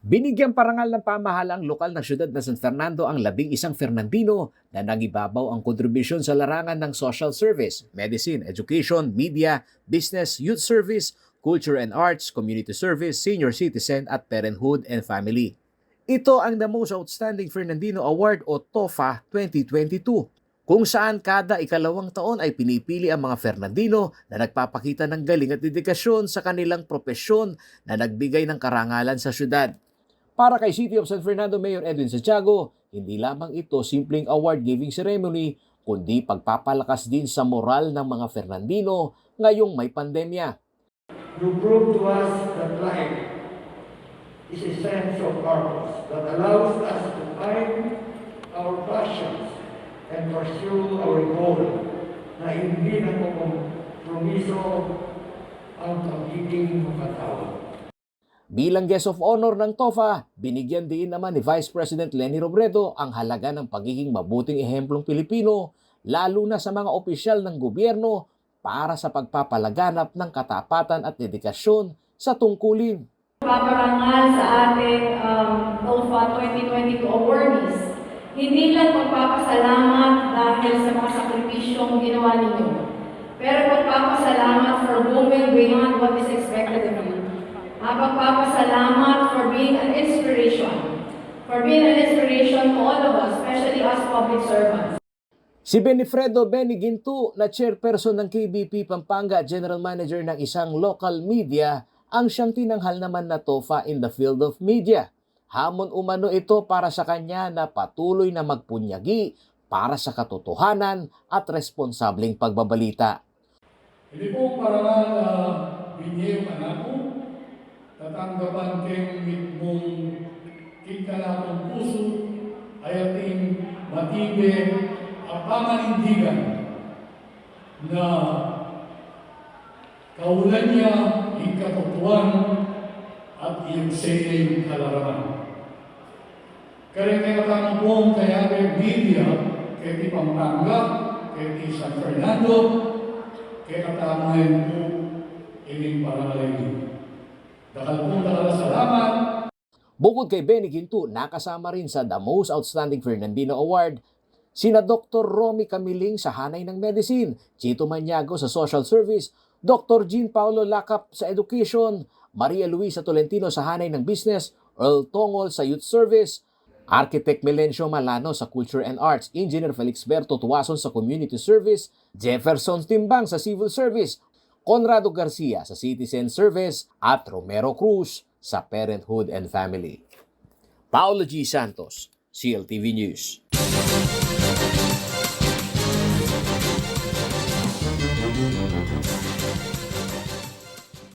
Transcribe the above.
Binigyang parangal ng pamahalang lokal ng siyudad na San Fernando ang 11 Fernandino na nangibabaw ang kontribusyon sa larangan ng social service, medicine, education, media, business, youth service, culture and arts, community service, senior citizen at parenthood and family. Ito ang the Most Outstanding Fernandino Award o TOFA 2022, kung saan kada ikalawang taon ay pinipili ang mga Fernandino na nagpapakita ng galing at dedikasyon sa kanilang propesyon na nagbigay ng karangalan sa syudad. Para kay City of San Fernando Mayor Edwin Santiago, hindi lamang ito simpleng award-giving ceremony, kundi pagpapalakas din sa moral ng mga Fernandino ngayong may pandemya. You prove to us that life is a sense of purpose that allows us to find our passions and pursue our goal na hindi na kompromiso ang pagiging makatao. Bilang guest of honor ng TOFA, binigyan din naman ni Vice President Leni Robredo ang halaga ng pagiging mabuting ehemplong Pilipino, lalo na sa mga opisyal ng gobyerno para sa pagpapalaganap ng katapatan at dedikasyon sa tungkulin. Paparangal sa ating TOFA 2022 awardees, hindi lang pagpapasalamat dahil sa mga sakripisyong ginawa ninyo, pero pagpapasalamat for going beyond what is expected of you. Pagpapasalamat for being an inspiration. For being an inspiration to all of us, especially us public servants. Si Benifredo Benny Ginto, na chairperson ng KBP Pampanga at general manager ng isang local media, ang siyang tinanghal naman na TOFA in the field of media. Hamon umano ito para sa kanya na patuloy na magpunyagi para sa katotohanan at responsableng pagbabalita. Hindi po parangal na binyo kanako, tatanggapan kayong mong kinkanatong puso ay ating matibe ang pamanindigan na kaulan niya ang katotohan at iyong sining kalaraman. Kaya kami pong kaya media, kaya di Pampanga, kaya di San Fernando, kaya katamahin po ining parangalay. Salamat. Bukod kay Benny Ginto, nakasama rin sa The Most Outstanding Fernandino Award sina Dr. Romy Camiling sa Hanay ng Medicine, Chito Maniago sa Social Service, Dr. Jean Paulo Lacap sa Education, Maria Luisa Tolentino sa Hanay ng Business, Earl Tongol sa Youth Service, Architect Melencio Malano sa Culture and Arts, Engineer Felix Berto Tuwason sa Community Service, Jefferson Timbang sa Civil Service, Conrado Garcia sa Citizen Service at Romero Cruz sa Parenthood and Family. Paolo G. Santos, CLTV News.